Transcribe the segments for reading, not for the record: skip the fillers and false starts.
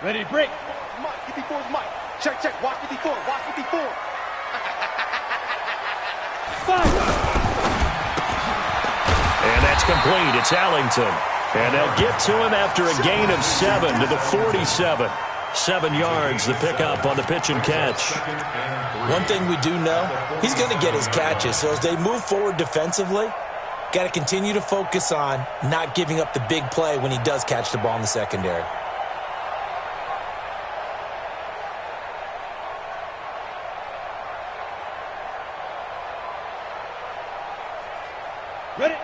Ready, break. Mike, get before his mic. Check, check. Watch it before. Watch it before. And that's complete. It's Allington. And they'll get to him after a gain of 7 to the 47. 7 yards, the pickup on the pitch and catch. One thing we do know, he's going to get his catches. So as they move forward defensively, got to continue to focus on not giving up the big play when he does catch the ball in the secondary. Ready,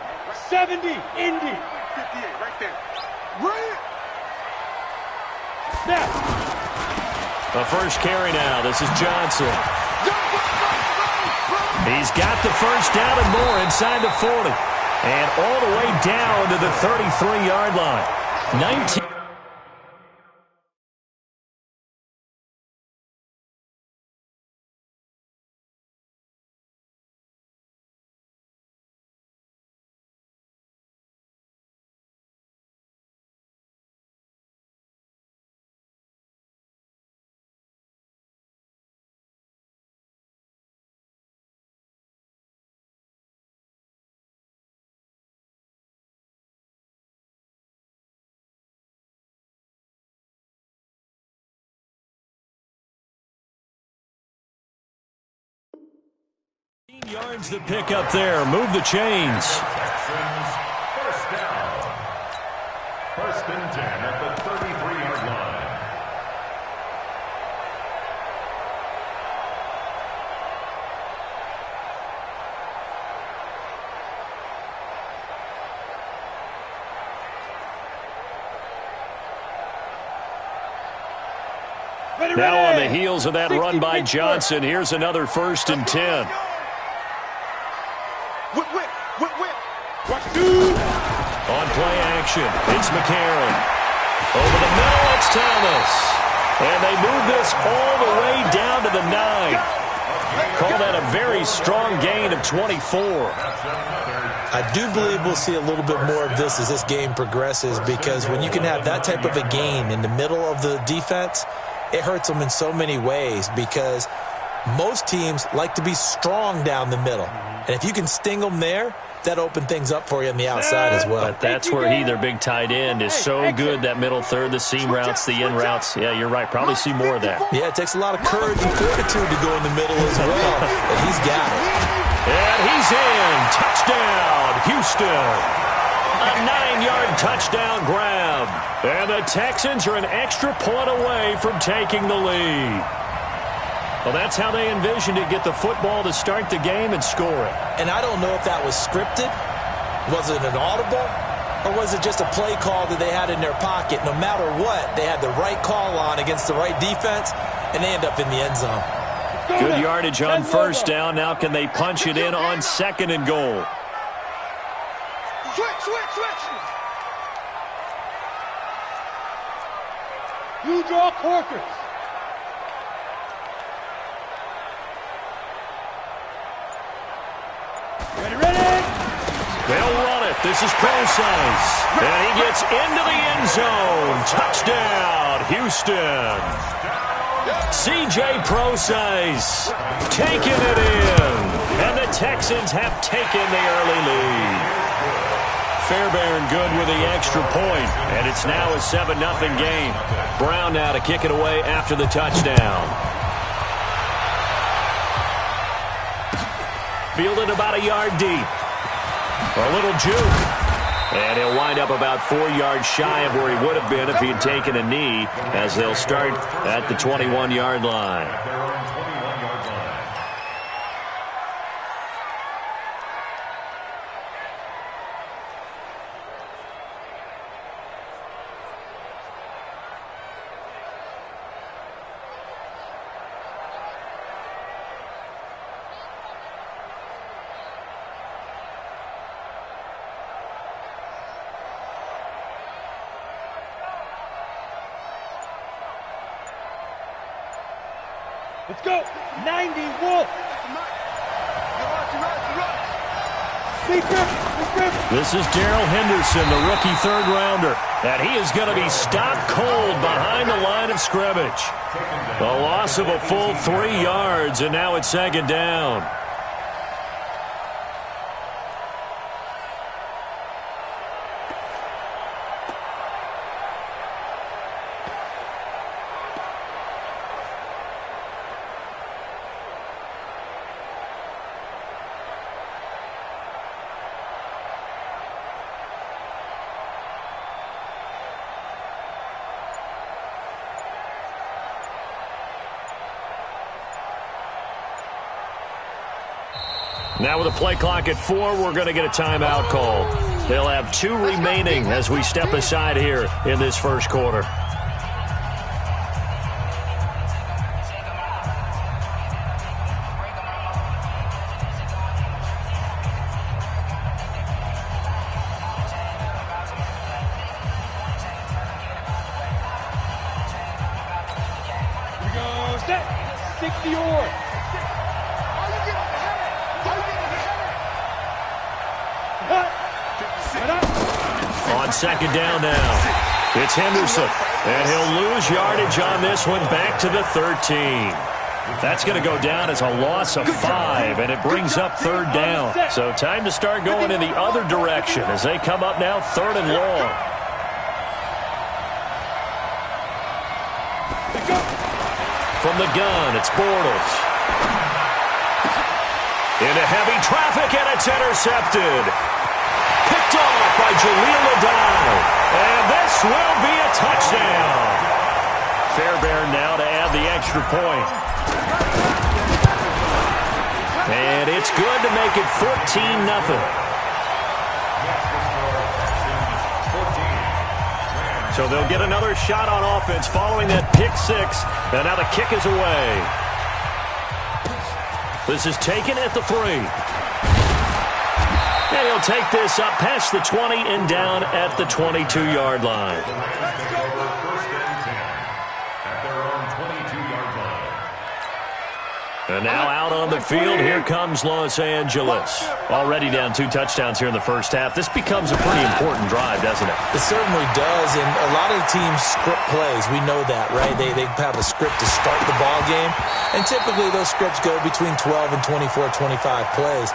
70, Indy. 58, right there. Right. Snap. The first carry now. This is Johnson. He's got the first down and more inside the 40. And all the way down to the 33-yard line. 19. Yards the pick up there. Move the chains. First down. First and 10 at the 33-yard line. Ready, Now ready. on the heels of that run by Johnson, here's another first and 10. Whip, whip, whip, whip. Watch two. On play action, it's McCarron. Over the middle, it's Thomas. And they move this all the way down to the 9. Call that a very strong gain of 24. I do believe we'll see a little bit more of this as this game progresses, because when you can have that type of a gain in the middle of the defense, it hurts them in so many ways, because most teams like to be strong down the middle. And if you can sting them there, that opens things up for you on the outside as well. But that's where their big tight end, is so good, that middle third, the seam routes, the in routes. Yeah, you're right. Probably see more of that. Yeah, it takes a lot of courage and fortitude to go in the middle as well. But he's got it. And he's in. Touchdown, Houston. A 9-yard touchdown grab. And the Texans are an extra point away from taking the lead. Well, that's how they envisioned it. Get the football to start the game and score it. And I don't know if that was scripted. Was it an audible? Or was it just a play call that they had in their pocket? No matter what, they had the right call on against the right defense, and they end up in the end zone. Good yardage on first down. Now can they punch it in on second and goal? Switch, switch, switch. You draw Corkers. Ready, ready. They'll run it. This is Procise. And he gets into the end zone. Touchdown, Houston. C.J. Procise taking it in. And the Texans have taken the early lead. Fairbairn good with the extra point. And it's now a 7-0 game. Brown now to kick it away after the touchdown. Fielded about a yard deep. A little juke. And he'll wind up about 4 yards shy of where he would have been if he had taken a knee, as they'll start at the 21-yard line. Let's go. 90 Wolf. This is Darrell Henderson, the rookie third-rounder, and he is going to be stopped cold behind the line of scrimmage. A loss of a full 3 yards, and now it's second down. Now with a play clock at 4, we're going to get a timeout call. They'll have 2 remaining as we step aside here in this first quarter. Here we go. Set. 60-yard. On second down now, it's Henderson, and he'll lose yardage on this one back to the 13. That's going to go down as a loss of 5, and it brings up third down. So time to start going in the other direction as they come up now third and long. From the gun, it's Bortles. Into heavy traffic, and it's intercepted. Picked off by Jaleel Adai, and this will be a touchdown. Fairbairn now to add the extra point. And it's good to make it 14-0. So they'll get another shot on offense following that pick 6, and now the kick is away. This is taken at the 3. And he'll take this up past the 20 and down at the 22-yard line. And now out on the field, here comes Los Angeles. Already down 2 touchdowns here in the first half. This becomes a pretty important drive, doesn't it? It certainly does, and a lot of the teams script plays. We know that, right? They have a script to start the ball game, and typically those scripts go between 12 and 24, 25 plays.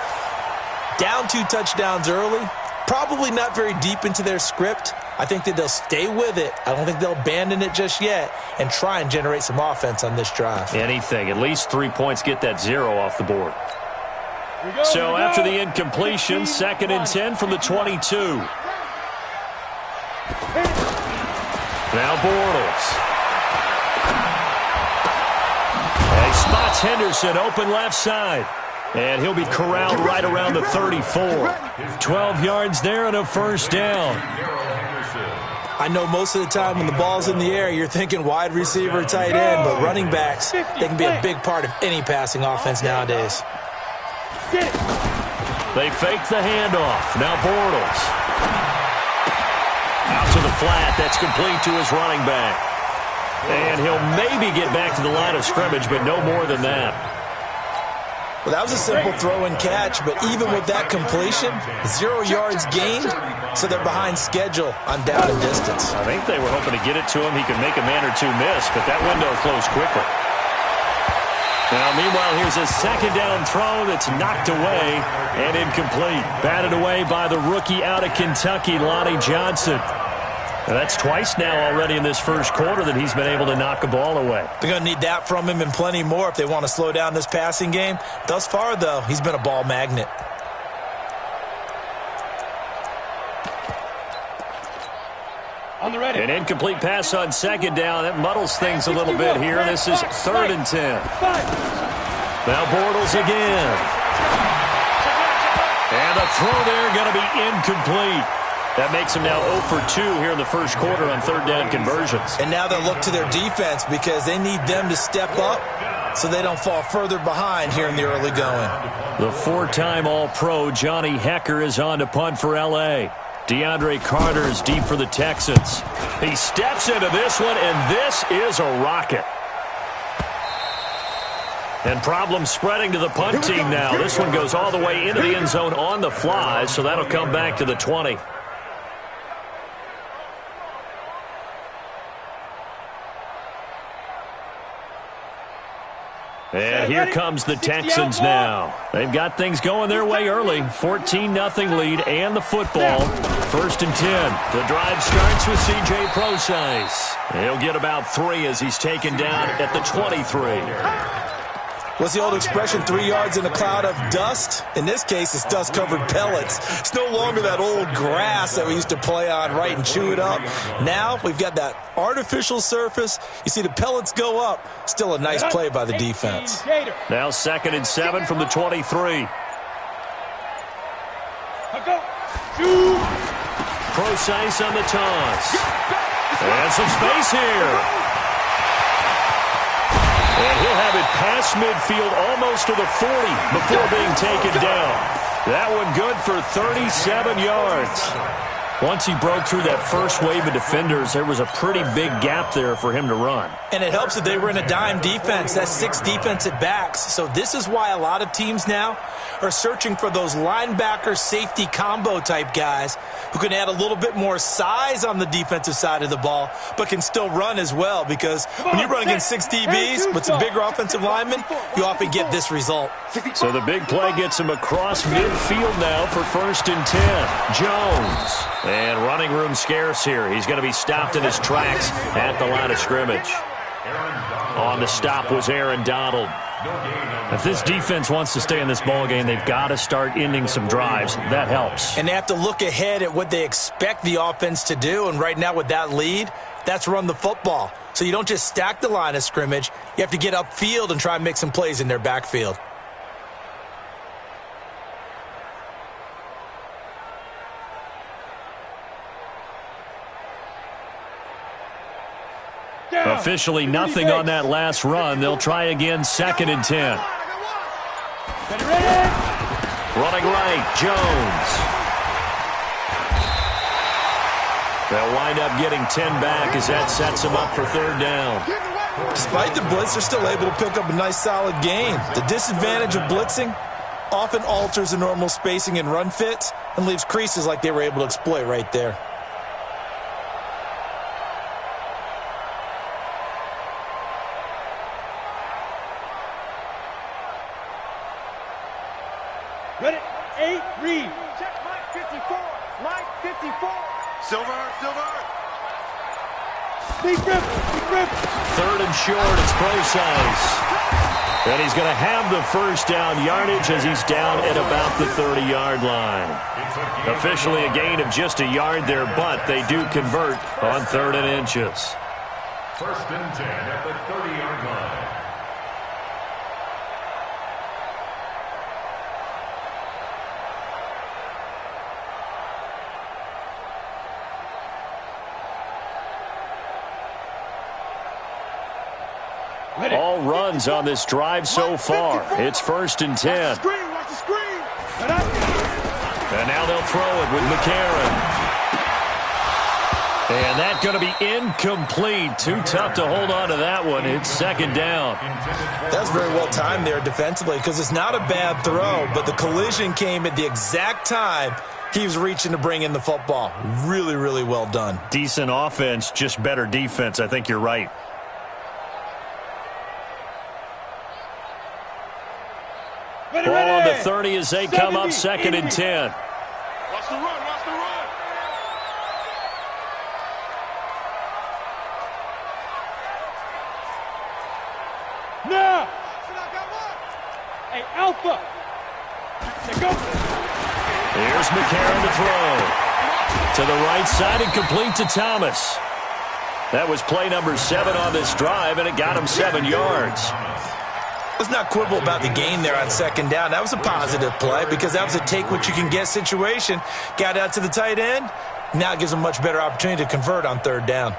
Down 2 touchdowns early, probably not very deep into their script. I think that they'll stay with it. I don't think they'll abandon it just yet and try and generate some offense on this drive. Anything. At least 3 points, get that 0 off the board. So after the incompletion, 2nd and 10 from the 22. Now Bortles. He spots Henderson open left side. And he'll be corralled right around the 34. 12 yards there and a first down. I know most of the time when the ball's in the air, you're thinking wide receiver, tight end, but running backs, they can be a big part of any passing offense nowadays. They fake the handoff. Now Bortles. Out to the flat. That's complete to his running back. And he'll maybe get back to the line of scrimmage, but no more than that. Well, that was a simple throw and catch, but even with that completion, 0 yards gained, so they're behind schedule on down and distance. I think they were hoping to get it to him. He could make a man or 2 miss, but that window closed quickly. Now, meanwhile, here's a second down throw that's knocked away and incomplete. Batted away by the rookie out of Kentucky, Lonnie Johnson. Now, that's twice now already in this first quarter that he's been able to knock a ball away. They're going to need that from him and plenty more if they want to slow down this passing game. Thus far, though, he's been a ball magnet. On the ready. An incomplete pass on second down. That muddles things a little bit here. This is 3rd and 10. Now Bortles again. And the throw there going to be incomplete. That makes them now 0 for 2 here in the first quarter on 3rd down conversions. And now they'll look to their defense because they need them to step up so they don't fall further behind here in the early going. The 4-time All-Pro Johnny Hecker is on to punt for L.A. DeAndre Carter is deep for the Texans. He steps into this one, and this is a rocket. And problems spreading to the punt team now. This one goes all the way into the end zone on the fly, so that'll come back to the 20. And here comes the Texans now. They've got things going their way early. 14-0 lead and the football. 1st and 10. The drive starts with C.J. Procise. He'll get about 3 as he's taken down at the 23. What's the old expression, 3 yards in a cloud of dust? In this case, it's dust-covered pellets. It's no longer that old grass that we used to play on, right, and chew it up. Now we've got that artificial surface. You see the pellets go up. Still a nice play by the defense. Now 2nd and 7 from the 23. Procise on the toss. And some space here. And he'll have it past midfield almost to the 40 before being taken down. That one good for 37 yards. Once he broke through that first wave of defenders, there was a pretty big gap there for him to run. And it helps that they were in a dime defense. That's 6 defensive backs. So this is why a lot of teams now are searching for those linebacker safety combo type guys who can add a little bit more size on the defensive side of the ball, but can still run as well, because when you run against 6 DBs with some bigger offensive linemen, you often get this result. So the big play gets him across midfield now for 1st and 10. Jones. And running room scarce here. He's going to be stopped in his tracks at the line of scrimmage. On the stop was Aaron Donald. If this defense wants to stay in this ballgame, they've got to start ending some drives. That helps. And they have to look ahead at what they expect the offense to do. And right now with that lead, that's run the football. So you don't just stack the line of scrimmage. You have to get upfield and try and make some plays in their backfield. Officially nothing on that last run. They'll try again 2nd and 10. Running right, Jones. They'll wind up getting 10 back as that sets them up for 3rd down. Despite the blitz, they're still able to pick up a nice solid gain. The disadvantage of blitzing often alters the normal spacing and run fits and leaves creases like they were able to exploit right there. Ready, 8, read. Check Mike 54. Mike 54. Silver. Deep grip. 3rd and short, it's Procise. And he's going to have the 1st down yardage as he's down at about the 30-yard line. Officially a gain of just a yard there, but they do convert on 3rd and inches. 1st and 10 at the 30-yard line. All runs on this drive so far. It's 1st and 10. Watch the screen. And now they'll throw it with McCarron. And that's going to be incomplete. Too tough to hold on to that one. It's 2nd down. That's very well timed there defensively, because it's not a bad throw, but the collision came at the exact time he was reaching to bring in the football. Really, really well done. Decent offense, just better defense. I think you're right. Ball on the 30 as they come up 2nd and 10. Watch the run. Now. Hey, Alpha. Go. Here's McCarron to throw. To the right side and complete to Thomas. That was play number 7 on this drive, and it got him 7 yards. Let's not quibble about the gain there on 2nd down. That was a positive play because that was a take-what-you-can-get situation. Got out to the tight end. Now it gives them a much better opportunity to convert on 3rd down.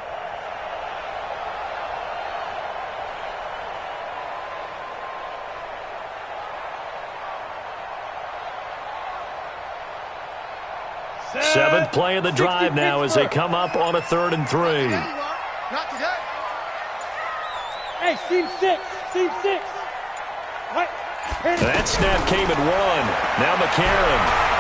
Seventh play of the drive now as they come up on a 3rd and 3. Not today. Hey, seam 6. That snap came at 1. Now McCarron.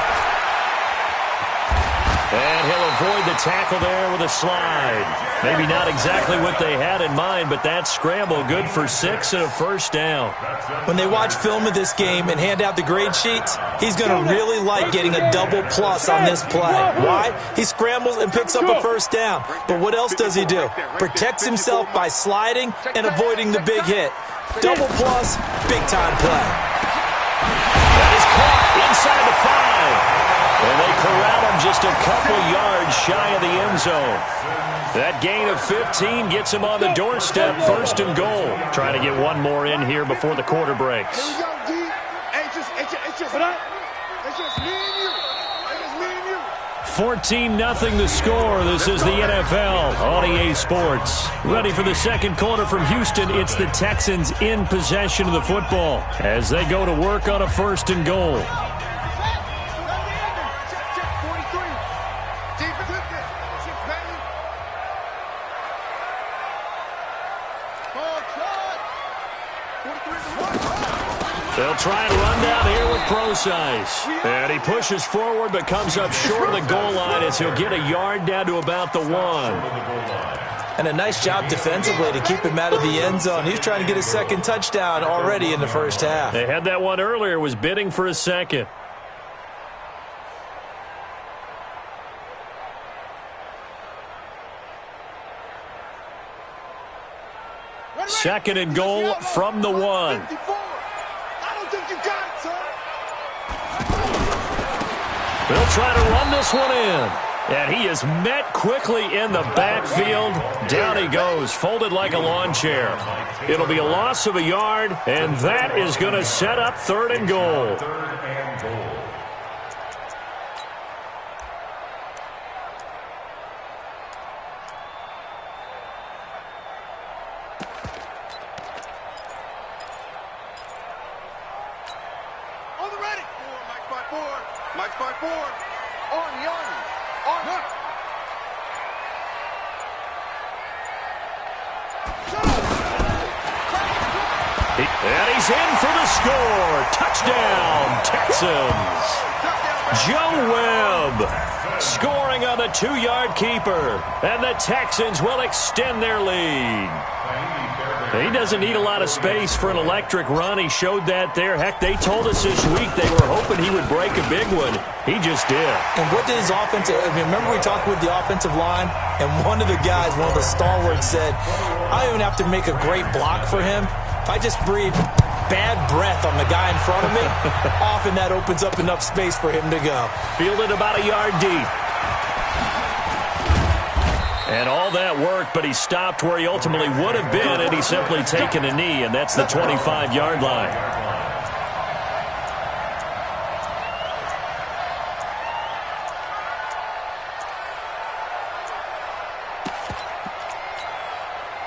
And he'll avoid the tackle there with a slide. Maybe not exactly what they had in mind, but that scramble good for 6 and a first down. When they watch film of this game and hand out the grade sheets, he's going to really like getting a double plus on this play. Why? He scrambles and picks up a first down. But what else does he do? Protects himself by sliding and avoiding the big hit. Double plus, big-time play. That is caught inside the 5. And they corral him just a couple yards shy of the end zone. That gain of 15 gets him on the doorstep, 1st and goal. Trying to get one more in here before the quarter breaks. Here we go, D. It's just me and you. It's just me and you. 14-0 the score. This is the NFL on EA Sports. Ready for the second quarter from Houston. It's the Texans in possession of the football as they go to work on a 1st and goal. They'll try and run down here with Procise. And he pushes forward but comes up short of the goal line as he'll get a yard down to about the 1. And a nice job defensively to keep him out of the end zone. He's trying to get his 2nd touchdown already in the first half. They had that one earlier, was bidding for a 2nd. Second and goal from the 1. They'll try to run this one in. And he is met quickly in the backfield. Down he goes, folded like a lawn chair. It'll be a loss of a yard, and that is going to set up 3rd and goal. And he's in for the score. Touchdown, Texans. Joe Webb scoring on the 2-yard keeper. And the Texans will extend their lead. He doesn't need a lot of space for an electric run. He showed that there. Heck, they told us this week they were hoping he would break a big one. He just did. And what did his offensive... remember we talked with the offensive line? And one of the guys, one of the stalwarts said, I don't even have to make a great block for him. If I just breathe bad breath on the guy in front of me, often that opens up enough space for him to go. Fielded about a yard deep. And all that worked, but he stopped where he ultimately would have been, and he's simply taken a knee, and that's the 25-yard line.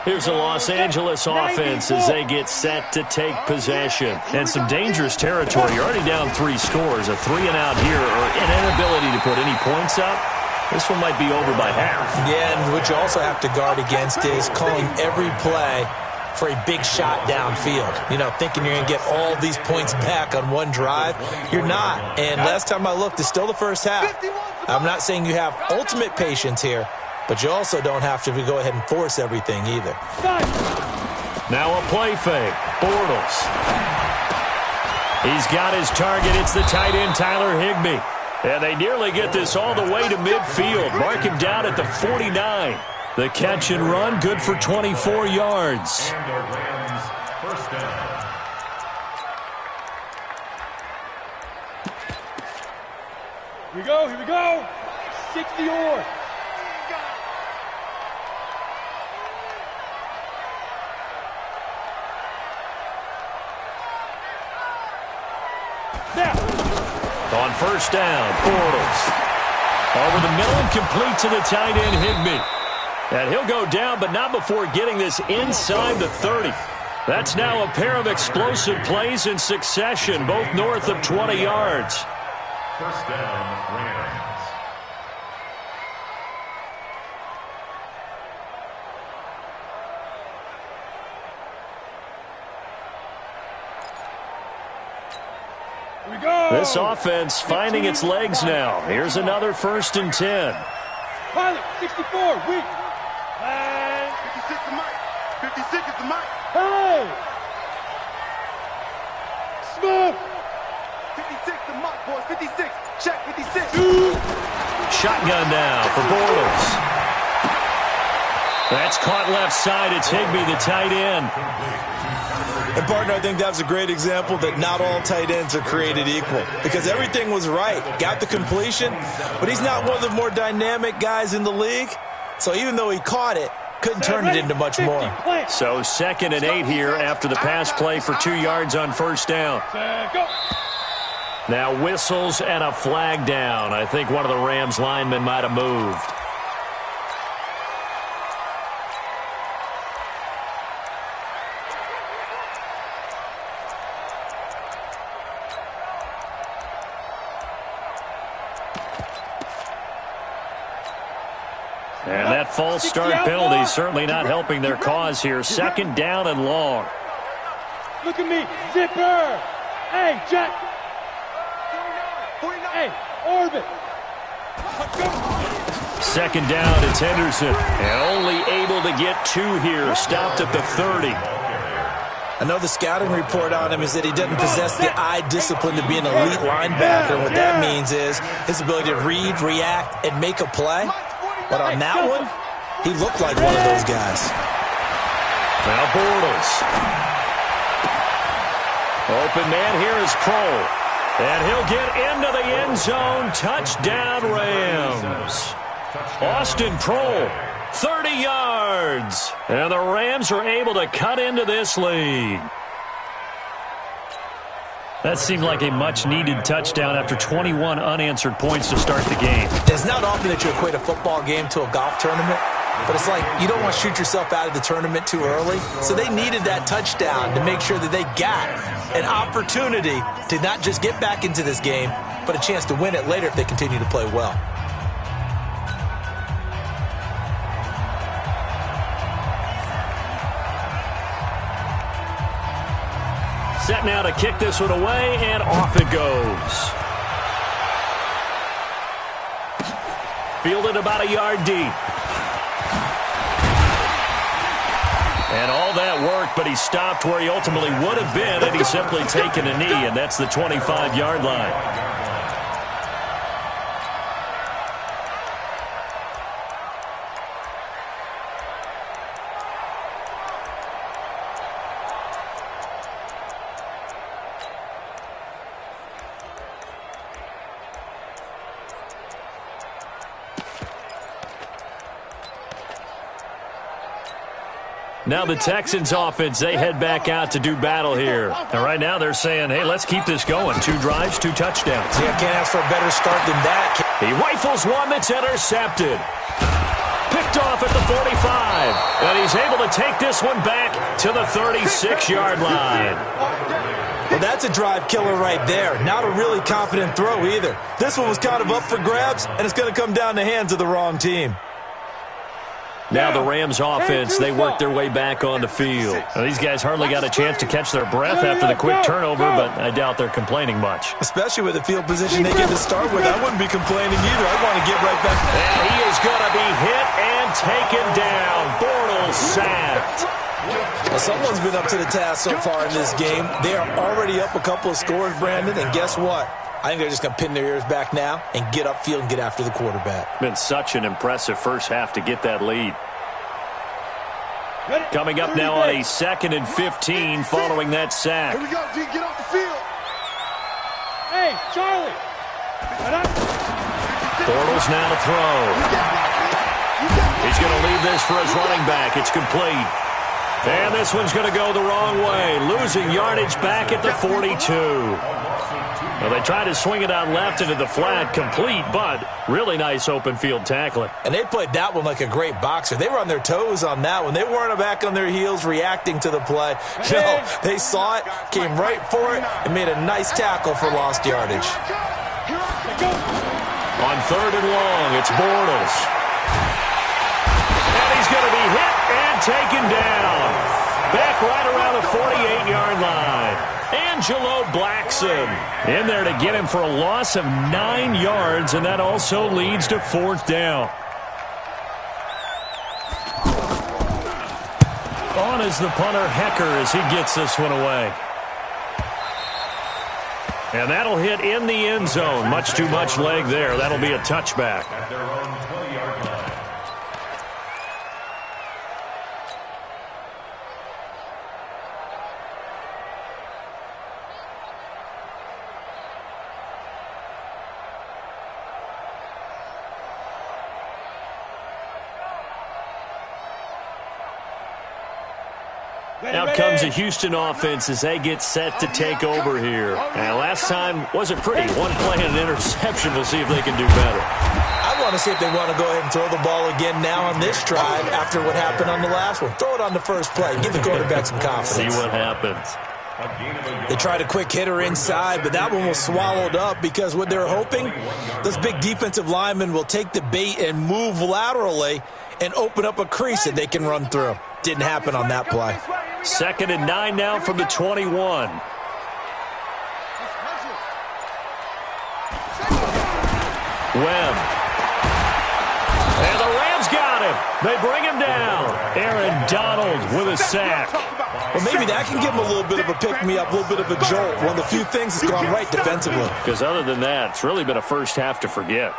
Here's the Los Angeles offense as they get set to take possession. And some dangerous territory. You're already down 3 scores. A 3-and-out here, or an inability to put any points up. This one might be over by half. Yeah, and what you also have to guard against is calling every play for a big shot downfield. You know, thinking you're going to get all these points back on one drive. You're not. And last time I looked, it's still the first half. I'm not saying you have ultimate patience here, but you also don't have to go ahead and force everything either. Now a play fake. Bortles. He's got his target. It's the tight end, Tyler Higbee. And they nearly get this all the way to midfield. Mark him down at the 49. The catch and run, good for 24 yards. And the Rams, first down. Here we go. 60 or. On first down, Bortles. Over the middle and complete to the tight end, Higbee. And he'll go down, but not before getting this inside the 30. That's now a pair of explosive plays in succession, both north of 20 yards. First down, Rams. This offense finding its legs now. Here's another 1st and 10. Pilot, 64, weak. 56 the mic. 56 is the mic. Hey! Smoke! 56 the mic, boys. 56. Check 56. Shotgun now for Bortles. That's caught left side. It's Higbee, the tight end. And, partner, I think that was a great example that not all tight ends are created equal because everything was right. Got the completion, but he's not one of the more dynamic guys in the league. So even though he caught it, couldn't turn it into much more. So 2nd and 8 here after the pass play for 2 yards on 1st down. Now whistles and a flag down. I think one of the Rams linemen might have moved. And that false start penalty certainly not helping their cause here. 2nd down and long. Look at me, zipper. Hey, Jack. Hey, Orbit. 2nd down, it's Henderson. And only able to get 2 here. Stopped at the 30. I know the scouting report on him is that he doesn't possess the eye discipline to be an elite linebacker. And what that means is his ability to read, react, and make a play. But on that one, he looked like one of those guys. Now Bortles. Open man here is Pro. And he'll get into the end zone. Touchdown, Rams. Austin Pro, 30 yards. And the Rams are able to cut into this lead. That seemed like a much-needed touchdown after 21 unanswered points to start the game. It's not often that you equate a football game to a golf tournament, but it's like you don't want to shoot yourself out of the tournament too early. So they needed that touchdown to make sure that they got an opportunity to not just get back into this game, but a chance to win it later if they continue to play well. Set now to kick this one away, and off it goes. Fielded about a yard deep. And all that work, but he stopped where he ultimately would have been had he simply taken a knee, and that's the 25-yard line. Now the Texans offense, they head back out to do battle here. And right now they're saying, hey, let's keep this going. 2 drives, 2 touchdowns. Yeah, can't ask for a better start than that. He rifles one that's intercepted. Picked off at the 45. And he's able to take this one back to the 36-yard line. Well, that's a drive killer right there. Not a really confident throw either. This one was kind of up for grabs, and it's going to come down the hands of the wrong team. Now the Rams offense, they work their way back on the field. Now, these guys hardly got a chance to catch their breath after the quick turnover, but I doubt they're complaining much. Especially with the field position they get to start with. I wouldn't be complaining either. I'd want to get right back. And he is going to be hit and taken down. Bortles sacked. Well, someone's been up to the task so far in this game. They are already up a couple of scores, Brandon, and guess what? I think they're just going to pin their ears back now and get upfield and get after the quarterback. Been such an impressive first half to get that lead. Coming up now on a 2nd and 15 following that sack. Here we go, G. Get off the field. Hey, Charlie. Bortles now to throw. He's going to leave this for his running back. It's complete. And this one's going to go the wrong way. Losing yardage back at the 42. Well, they tried to swing it out left into the flat, complete, but really nice open field tackling. And they played that one like a great boxer. They were on their toes on that one. They weren't back on their heels reacting to the play. No, they saw it, came right for it, and made a nice tackle for lost yardage. On 3rd and long, it's Bortles. And he's going to be hit and taken down. Back right around the 48-yard line. Angelo Blackson in there to get him for a loss of 9 yards, and that also leads to 4th down. On is the punter, Hecker, as he gets this one away. And that'll hit in the end zone. Much too much leg there. That'll be a touchback. At their own 20-yard line. Out comes the Houston offense as they get set to take over here. And last time wasn't pretty. One play and an interception. We'll see if they can do better. I want to see if they want to go ahead and throw the ball again now on this drive after what happened on the last one. Throw it on the first play. Give the quarterback some confidence. See what happens. They tried a quick hitter inside, but that one was swallowed up because what they're hoping, those big defensive linemen will take the bait and move laterally and open up a crease that they can run through. Didn't happen on that play. 2nd and 9 now from the 21. Webb. And the Rams got him. They bring him down. Aaron Donald with a sack. Well, maybe that can give him a little bit of a pick-me-up, a little bit of a jolt. One of the few things that's gone right defensively. Because other than that, it's really been a first half to forget.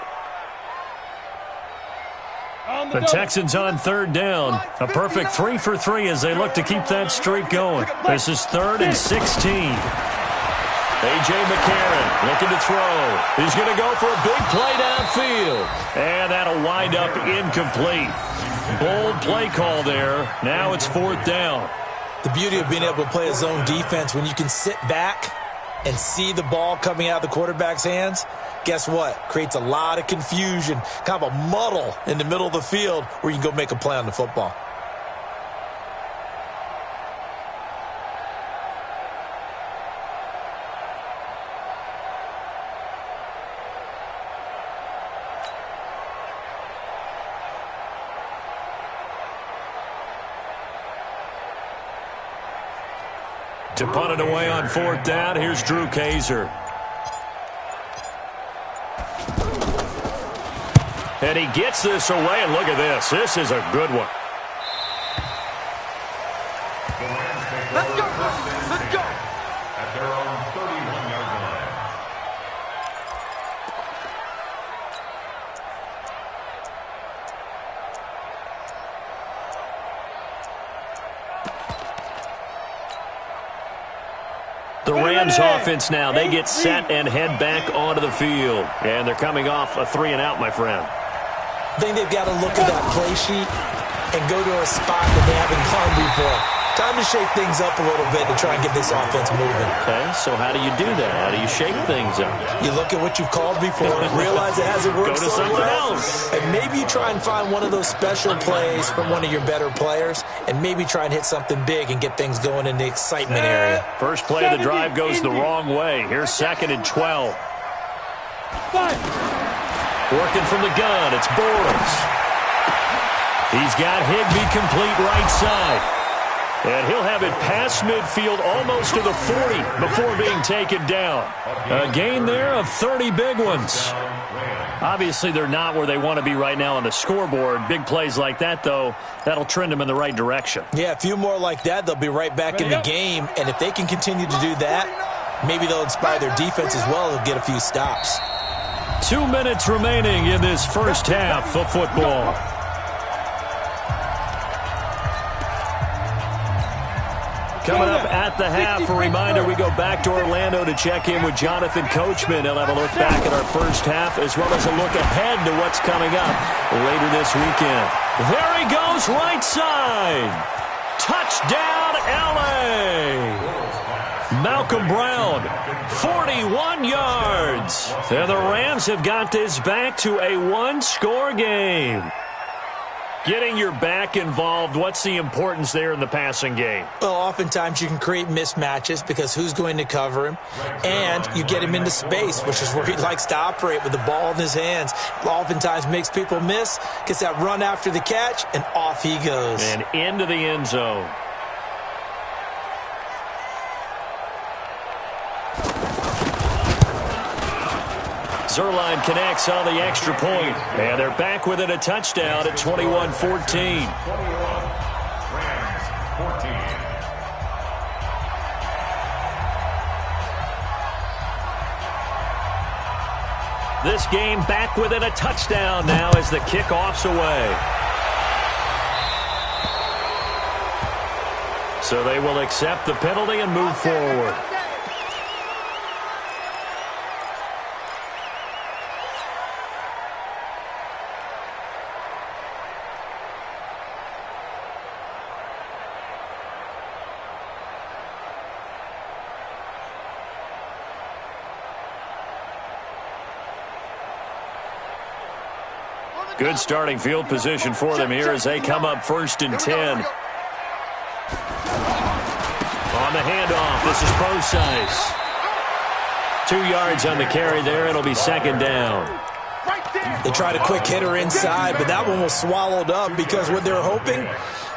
The Texans on 3rd down. A perfect 3 for 3 as they look to keep that streak going. This is 3rd and 16. A.J. McCarron looking to throw. He's going to go for a big play downfield. And that'll wind up incomplete. Bold play call there. Now it's 4th down. The beauty of being able to play a zone defense when you can sit back and see the ball coming out of the quarterback's hands, guess what? Creates a lot of confusion, kind of a muddle in the middle of the field where you can go make a play on the football. To punt it away on 4th down, here's Drew Kaiser. And he gets this away, and look at this. This is a good one. Let's go. Let's go. At their own 31-yard line. The Rams offense now, they get set and head back onto the field. And they're coming off a 3-and-out, my friend. I think they've got to look at that play sheet and go to a spot that they haven't gone before. Time to shake things up a little bit to try and get this offense moving. Okay, so how do you do that? How do you shake things up? You look at what you've called before, realize it hasn't worked Go to so something well, else. and maybe you try and find one of those special plays from one of your better players, and maybe try and hit something big and get things going in the excitement area. First play of the drive goes the wrong way. Here's 2nd and 12. Working from the gun, it's Bortles. He's got Higbee complete right side. And he'll have it past midfield almost to the 40 before being taken down. A gain there of 30 big ones. Obviously, they're not where they want to be right now on the scoreboard. Big plays like that, though, that'll trend them in the right direction. Yeah, a few more like that, they'll be right back in the game. And if they can continue to do that, maybe they'll inspire their defense as well. They'll get a few stops. 2 minutes remaining in this first half of football. Coming up at the half, a reminder, we go back to Orlando to check in with Jonathan Coachman. He'll have a look back at our first half as well as a look ahead to what's coming up later this weekend. There he goes, right side. Touchdown, L.A. Malcolm Brown, 41 yards. And the Rams have got this back to a one-score game. Getting your back involved, what's the importance there in the passing game? Well, oftentimes you can create mismatches because who's going to cover him? And you get him into space, which is where he likes to operate with the ball in his hands. Oftentimes makes people miss, gets that run after the catch, and off he goes. And into the end zone. Zerline connects on the extra point, and they're back within a touchdown at 21-14. 21. Rams 14. This game back within a touchdown now as the kickoff's away. So they will accept the penalty and move forward. Good starting field position for them here as they come up 1st and 10. On the handoff, this is Procise. 2 yards on the carry there. It'll be 2nd down. They tried a quick hitter inside, but that one was swallowed up because what they're hoping,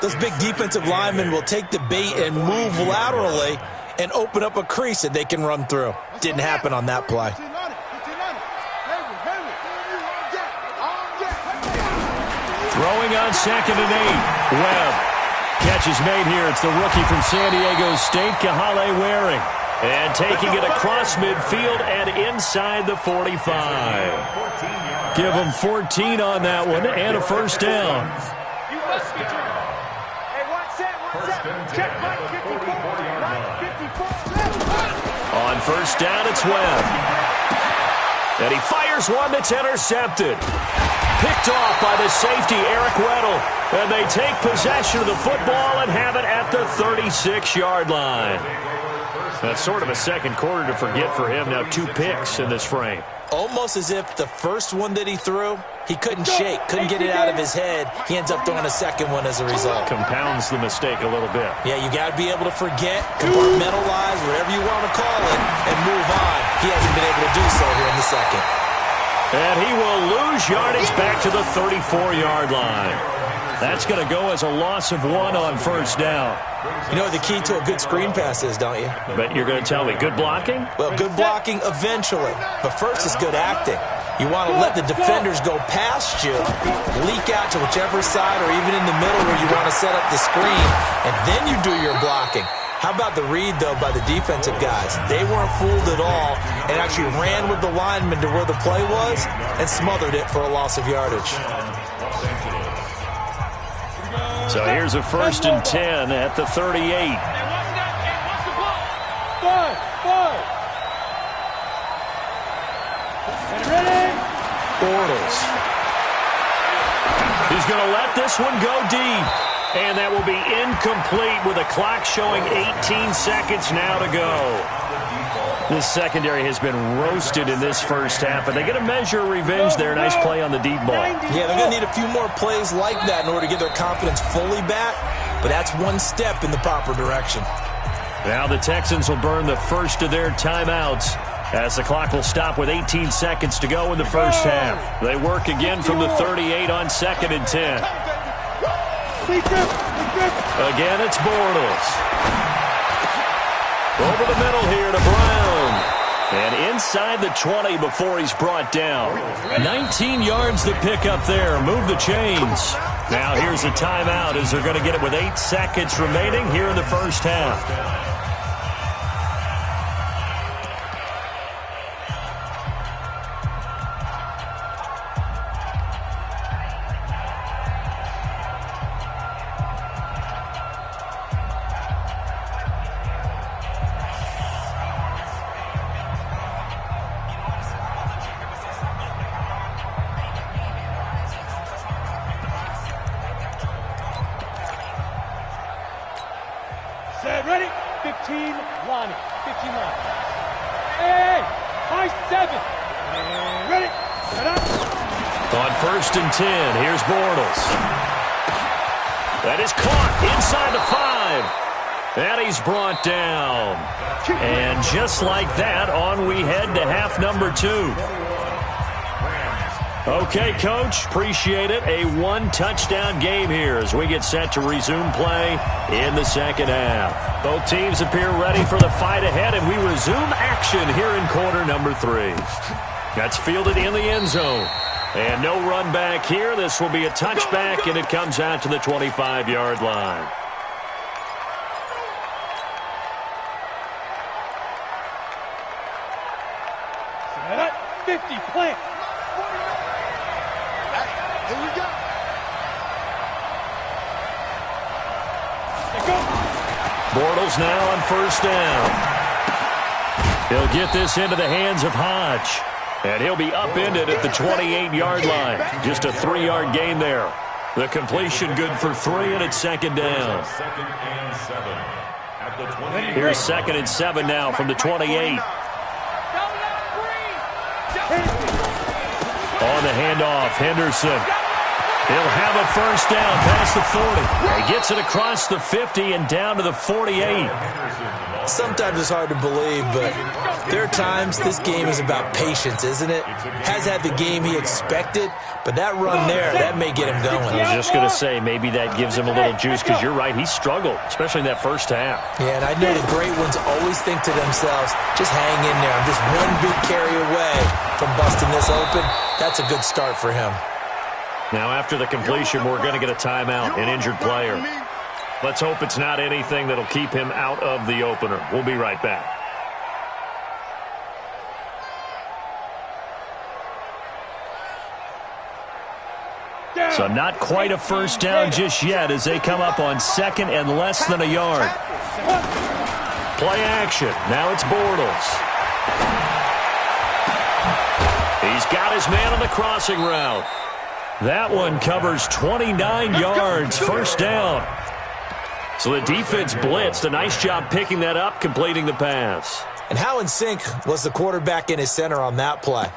those big defensive linemen will take the bait and move laterally and open up a crease that they can run through. Didn't happen on that play. Throwing on 2nd and 8. Webb. Catch is made here. It's the rookie from San Diego State, Kahale Waring. And taking it across midfield and inside the 45. Give them 14 on that one and a 1st down. On 1st down, it's Webb. And he fires one that's intercepted. Picked off by the safety, Eric Weddle. And they take possession of the football and have it at the 36-yard line. That's sort of a second quarter to forget for him. Now 2 picks in this frame. Almost as if the first one that he threw, he couldn't shake, couldn't get it out of his head. He ends up throwing a second one as a result. Compounds the mistake a little bit. Yeah, you got to be able to forget, compartmentalize, whatever you want to call it, and move on. He hasn't been able to do so here in the second. And he will lose yardage back to the 34-yard line. That's going to go as a loss of 1 on 1st down. You know what the key to a good screen pass is, don't you? But you're going to tell me, good blocking? Well, good blocking eventually. But first is good acting. You want to let the defenders go past you, leak out to whichever side or even in the middle where you want to set up the screen, and then you do your blocking. How about the read, though, by the defensive guys? They weren't fooled at all and actually ran with the lineman to where the play was and smothered it for a loss of yardage. So here's a 1st and 10 at the 38. Bortles. He's going to let this one go deep. And that will be incomplete with a clock showing 18 seconds now to go. This secondary has been roasted in this first half, but they get a measure of revenge there. Nice play on the deep ball. Yeah, they're going to need a few more plays like that in order to get their confidence fully back, but that's one step in the proper direction. Now the Texans will burn the first of their timeouts as the clock will stop with 18 seconds to go in the first half. They work again from the 38 on 2nd and 10. Again, it's Bortles. Over the middle here to Brown. And inside the 20 before he's brought down. 19 yards to pick up there. Move the chains. Now here's a timeout as they're going to get it with 8 seconds remaining here in the first half. Ready? 15, Lonnie. 15 line. Hey, high 7. And ready? Set up. On 1st and 10, here's Bortles. That is caught inside the 5. And he's brought down. And just like that, on we head to half number 2. Okay, Coach, appreciate it. A 1-touchdown game here as we get set to resume play in the second half. Both teams appear ready for the fight ahead, and we resume action here in quarter number 3. That's fielded in the end zone. And no run back here. This will be a touchback, and it comes out to the 25-yard line. Set up, 50, plant. Here we go. Bortles now on first down. He'll get this into the hands of Hodge. And he'll be upended at the 28-yard line. Just a 3-yard gain there. The completion good for 3, and it's second down. Second and 7 at the 20. Here's second and 7 now from the 28. On the handoff, Henderson. He'll have a first down past the 40. He gets it across the 50 and down to the 48. Sometimes it's hard to believe, but there are times this game is about patience, isn't it? Has had the game he expected, but that run there, that may get him going. I was just going to say, maybe that gives him a little juice, because you're right, he struggled, especially in that first half. Yeah, and I know the great ones always think to themselves, just hang in there. I'm just one big carry away from busting this open. That's a good start for him. Now, after the completion, we're going to get a timeout, an injured player. Let's hope it's not anything that'll keep him out of the opener. We'll be right back. So not quite a first down just yet as they come up on second and less than a yard. Play action. Now it's Bortles. He's got his man on the crossing route. That one covers 29 yards, first down. So the defense blitzed. A nice job picking that up, completing the pass. And how in sync was the quarterback in his center on that play?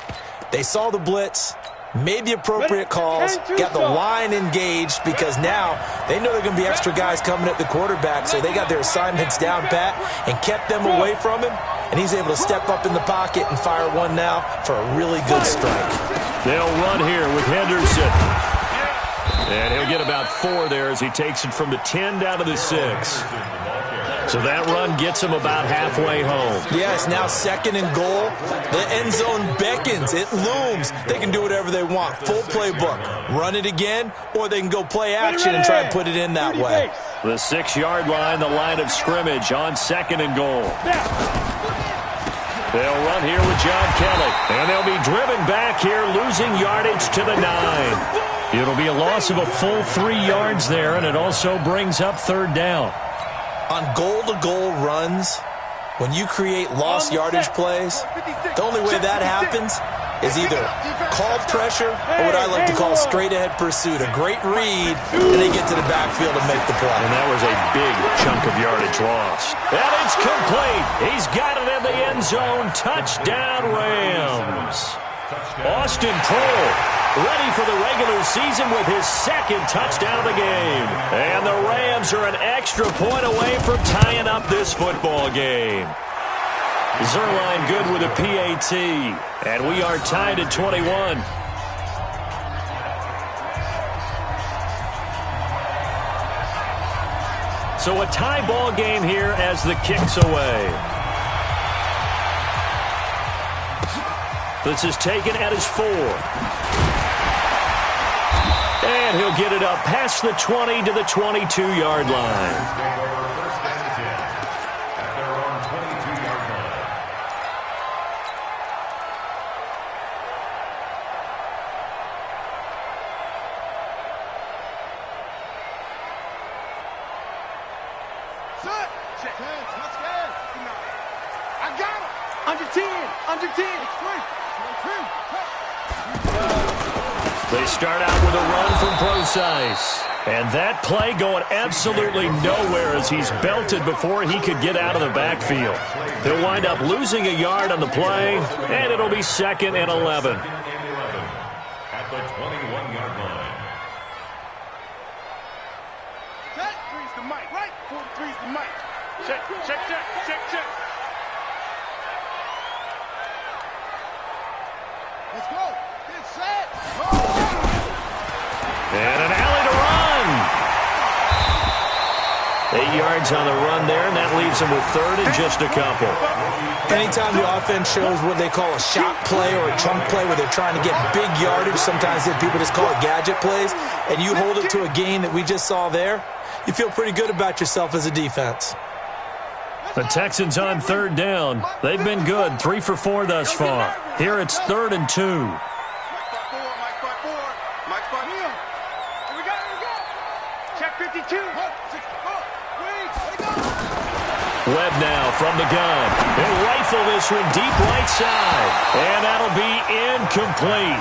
They saw the blitz, made the appropriate calls, got the line engaged, because now they know there are going to be extra guys coming at the quarterback, so they got their assignments down pat and kept them away from him, and he's able to step up in the pocket and fire one now for a really good strike. They'll run here with Henderson. And he'll get about 4 there as he takes it from the 10 down to the 6. So that run gets him about halfway home. Yes, now second and goal. The end zone beckons. It looms. They can do whatever they want. Full playbook. Run it again, or they can go play action and try and put it in that way. The 6-yard line, the line of scrimmage on second and goal. They'll run here with John Kelly. And they'll be driven back here, losing yardage to the 9. It'll be a loss of a full 3 yards there, and it also brings up third down. On goal-to-goal runs, when you create lost yardage plays, the only way that happens is either called pressure or what I like to call straight-ahead pursuit. A great read, and they get to the backfield and make the play. And that was a big chunk of yardage lost. And it's complete. He's got it in the end zone. Touchdown, Rams. Austin Proehl ready for the regular season with his second touchdown of the game. And the Rams are an extra point away from tying up this football game. Zerline good with a PAT. And we are tied at 21. So a tie ball game here as the kick's away. This is taken at his 4. And he'll get it up past the 20 to the 22-yard line. I got him. Under 10. Under 10. They start out with a run from Procise. And that play going absolutely nowhere as he's belted before he could get out of the backfield. He'll wind up losing a yard on the play, and it'll be second and 11. At the 21-yard line. That three's the mic, right? 43's the mic. Check, check, check, check, check. Let's go. Get set. And an alley to run. They 8 yards on the run there, and that leaves them with third and just a couple. Anytime the offense shows what they call a shot play or a chunk play where they're trying to get big yardage, sometimes people just call it gadget plays, and you hold it to a gain that we just saw there, you feel pretty good about yourself as a defense. The Texans on third down. They've been good, 3 for 4 thus far. Here it's 3rd and 2. Check 52. Webb now from the gun. He'll rifle this one deep right side. And that'll be incomplete.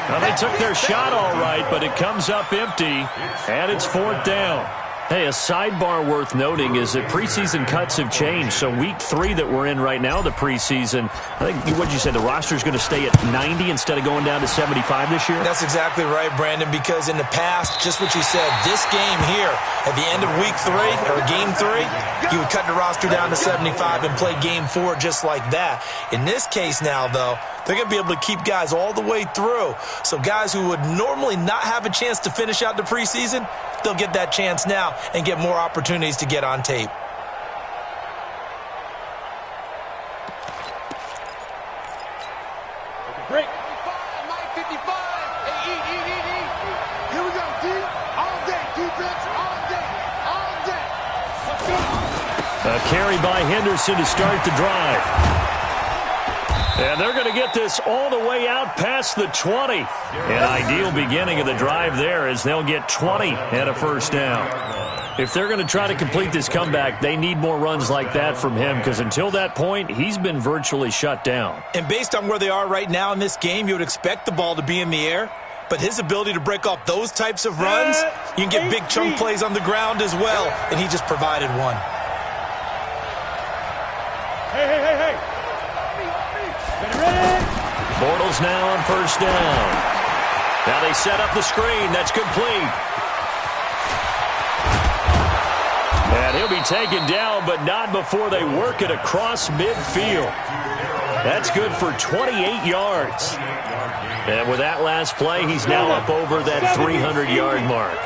Now, they took their shot all right, but it comes up empty, and it's 4th down. Hey, a sidebar worth noting is that preseason cuts have changed. So week 3 that we're in right now, the preseason, I think, what did you say, the roster's going to stay at 90 instead of going down to 75 this year? That's exactly right, Brandon, because in the past, just what you said, this game here, at the end of week 3, or game 3, you would cut the roster down to 75 and play game 4 just like that. In this case now, though, they're going to be able to keep guys all the way through. So guys who would normally not have a chance to finish out the preseason, they'll get that chance now and get more opportunities to get on tape. Break. Mike 55. Hey, eat. Here we go, D. All day, defense, all day, all day. Let's go. A carry by Henderson to start the drive. And they're going to get this all the way out past the 20. An ideal beginning of the drive there as they'll get 20 and a first down. If they're going to try to complete this comeback, they need more runs like that from him because until that point, he's been virtually shut down. And based on where they are right now in this game, you would expect the ball to be in the air. But his ability to break off those types of runs, you can get big chunk plays on the ground as well, and he just provided one. Hey. Bortles now on first down. Now they set up the screen. That's complete. And he'll be taken down, but not before they work it across midfield. That's good for 28 yards. And with that last play, he's now up over that 300-yard mark.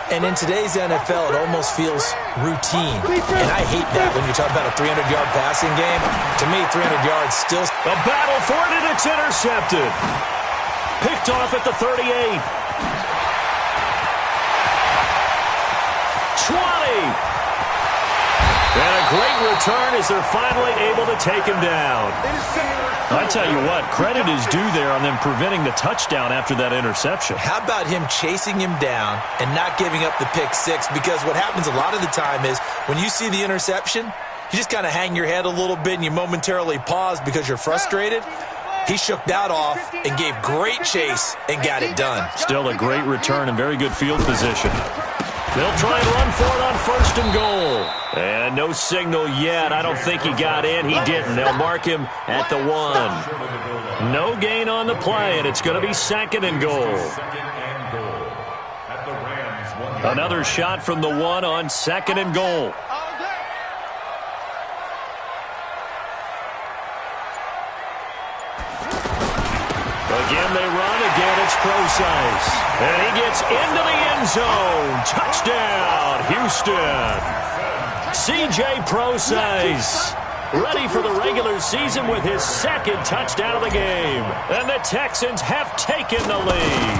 And in today's NFL, it almost feels routine. And I hate that when you talk about a 300-yard passing game. To me, 300 yards still... A battle for it, and it's intercepted. Picked off at the 38. 20. And a great return as they're finally able to take him down. I tell you what, credit is due there on them preventing the touchdown after that interception. How about him chasing him down and not giving up the pick six? Because what happens a lot of the time is when you see the interception, you just kind of hang your head a little bit and you momentarily pause because you're frustrated. He shook that off and gave great chase and got it done. Still a great return and very good field position. They'll try and run for it on first and goal. And no signal yet. I don't think he got in. He didn't. They'll mark him at the 1. No gain on the play, and it's going to be second and goal. Another shot from the 1 on second and goal. Again, they run. Again, it's Procise. And he gets into the end zone. Touchdown, Houston. C.J. Procise ready for the regular season with his second touchdown of the game. And the Texans have taken the lead.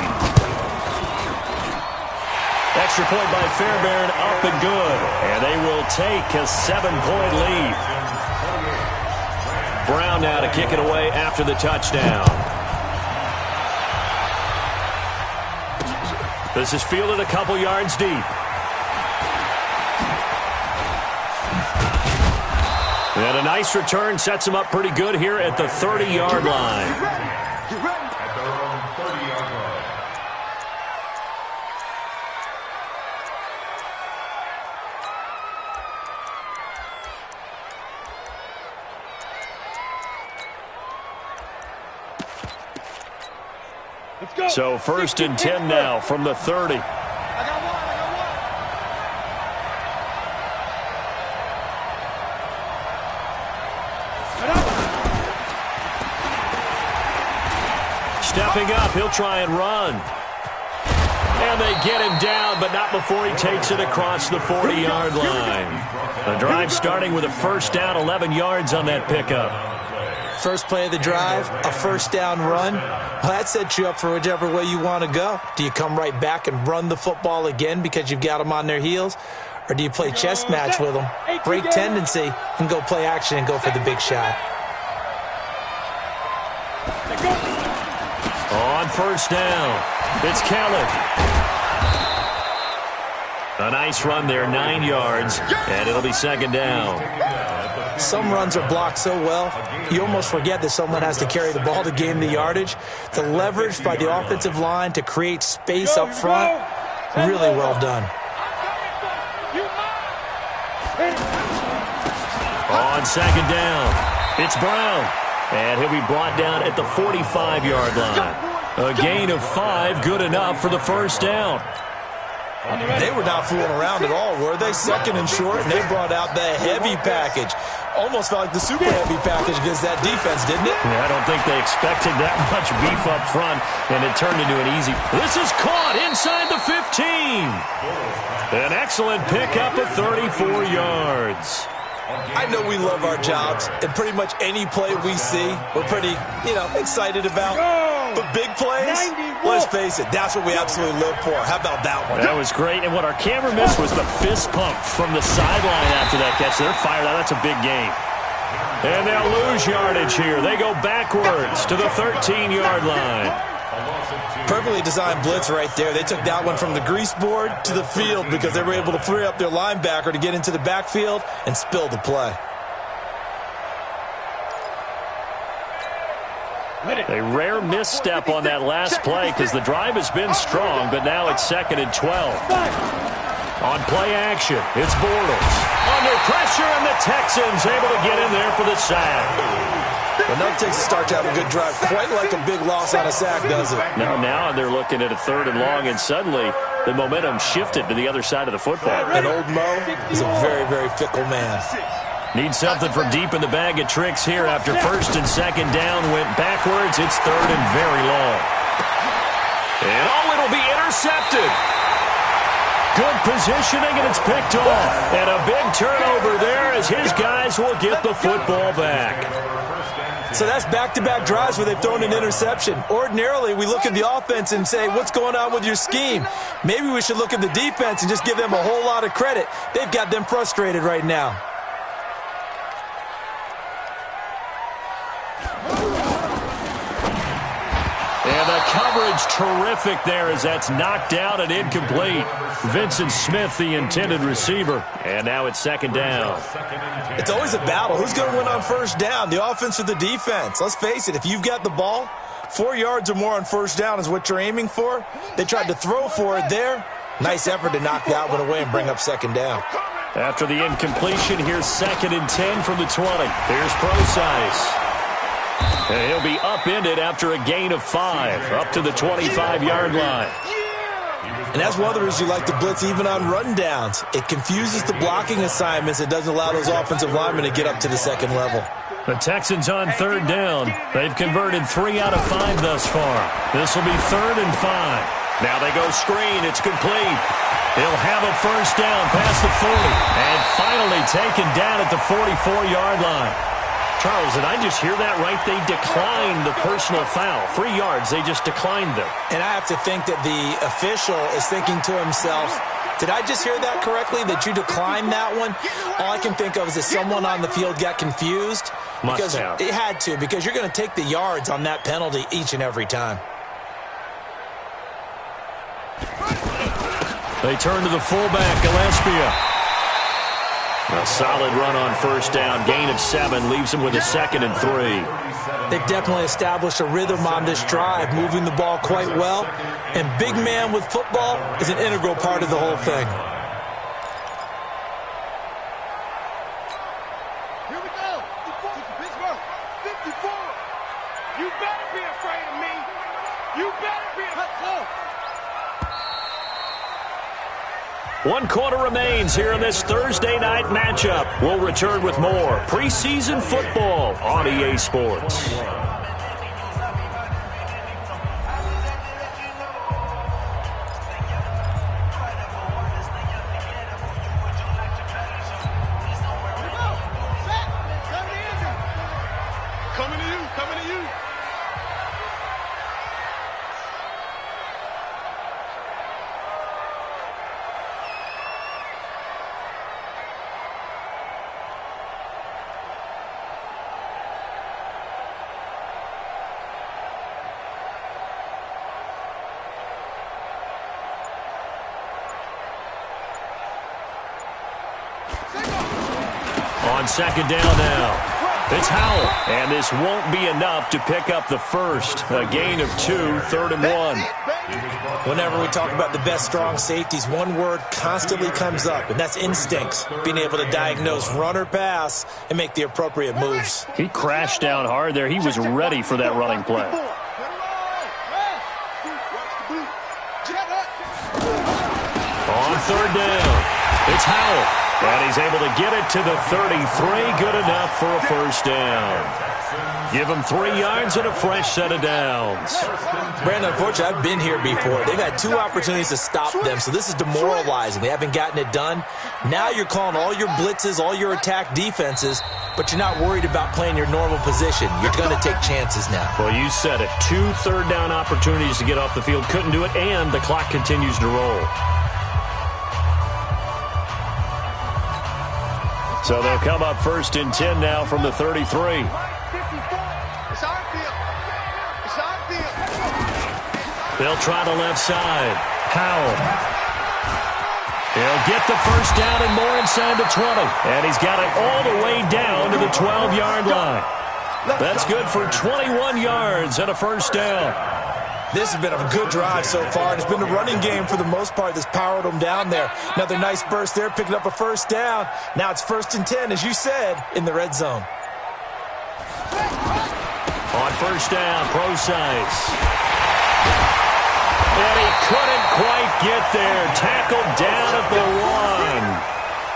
Extra point by Fairbairn, up and good. And they will take a 7-point lead. Brown now to kick it away after the touchdown. This is fielded a couple yards deep. And a nice return sets him up pretty good here at the 30-yard line. At their own 30-yard line. Let's go. So first and 10 now from the 30. Stepping up, he'll try and run. And they get him down, but not before he takes it across the 40-yard line. The drive starting with a first down, 11 yards on that pickup. First play of the drive, a first down run. Well, that sets you up for whichever way you want to go. Do you come right back and run the football again because you've got them on their heels? Or do you play chess match with them, break tendency, and go play action and go for the big shot? On first down, it's Kelly. A nice run there, 9 yards, and it'll be second down. Some runs are blocked so well, you almost forget that someone has to carry the ball to gain the yardage. The leverage by the offensive line to create space up front, really well done. On second down, it's Brown, and he'll be brought down at the 45-yard line. A gain of 5, good enough for the first down. They were not fooling around at all, were they? Second and short, and they brought out the heavy package. Almost felt like the super heavy package against that defense, didn't it? Yeah, I don't think they expected that much beef up front, and it turned into an easy. This is caught inside the 15. An excellent pickup of 34 yards. I know we love our jobs, and pretty much any play we see, we're pretty, excited about. But big plays, let's face it, that's what we absolutely live for. How about that one? That was great, and what our camera missed was the fist pump from the sideline after that catch. They're fired out. That's a big game. And they'll lose yardage here. They go backwards to the 13-yard line. Perfectly designed blitz right there. They took that one from the grease board to the field because they were able to free up their linebacker to get into the backfield and spill the play. A rare misstep on that last play because the drive has been strong, but now it's second and 12. On play action, it's Bortles. Under pressure, and the Texans able to get in there for the sack. Enough takes a start to have a good drive. Quite like a big loss on a sack, does it? Now they're looking at a third and long, and suddenly the momentum shifted to the other side of the football. And old Mo is a very, very fickle man. Need something from deep in the bag of tricks here after first and second down went backwards. It's third and very long. And it'll be intercepted. Good positioning, and it's picked off. And a big turnover there as his guys will get the football back. So that's back-to-back drives where they've thrown an interception. Ordinarily, we look at the offense and say, what's going on with your scheme? Maybe we should look at the defense and just give them a whole lot of credit. They've got them frustrated right now. And the coverage terrific there as that's knocked out and incomplete. Vincent Smith, the intended receiver. And now it's second down. It's always a battle. Who's going to win on first down, the offense or the defense? Let's face it, if you've got the ball, 4 yards or more on first down is what you're aiming for. They tried to throw for it there. Nice effort to knock that one away and bring up second down. After the incompletion, here's second and 10 from the 20. Here's Procise. And he'll be upended after a gain of 5, up to the 25-yard line. And that's one of the reasons you like to blitz even on run downs. It confuses the blocking assignments. It doesn't allow those offensive linemen to get up to the second level. The Texans on third down. They've converted 3 out of 5 thus far. This will be third and 5. Now they go screen. It's complete. He'll have a first down past the 40. And finally taken down at the 44-yard line. Charles, did I just hear that right? They declined the personal foul. 3 yards, they just declined them. And I have to think that the official is thinking to himself, did I just hear that correctly, that you declined that one? All I can think of is that someone on the field got confused. Must have. It had to, because you're going to take the yards on that penalty each and every time. They turn to the fullback, Gillespie. A solid run on first down. Gain of 7 leaves him with a second and 3. They've definitely established a rhythm on this drive, moving the ball quite well. And big man with football is an integral part of the whole thing. Here we go. Pittsburgh, 54. You better be afraid of me. You better be afraid. 1 quarter remains here in this Thursday night matchup. We'll return with more preseason football on EA Sports. coming to you. On second down now. It's Howell, and this won't be enough to pick up the first. A gain of 2, 3rd and 1. Whenever we talk about the best strong safeties, one word constantly comes up, and that's instincts. Being able to diagnose run or pass and make the appropriate moves. He crashed down hard there. He was ready for that running play. On 3rd down, it's Howell. And he's able to get it to the 33. Good enough for a first down. Give him 3 yards and a fresh set of downs. Brandon, unfortunately, I've been here before. They've had 2 opportunities to stop them, so this is demoralizing. They haven't gotten it done. Now you're calling all your blitzes, all your attack defenses, but you're not worried about playing your normal position. You're going to take chances now. Well, you said it. 2 third down opportunities to get off the field. Couldn't do it, and the clock continues to roll. So they'll come up 1st and 10 now from the 33. It's our field. It's our field. They'll try the left side. Howell. He'll get the first down and more inside the 20. And he's got it all the way down to the 12-yard line. That's good for 21 yards and a first down. This has been a good drive so far. It's been a running game for the most part that's powered them down there. Another nice burst there, picking up a first down. Now it's 1st and 10, as you said, in the red zone. On first down, Procise. And he couldn't quite get there. Tackled down at the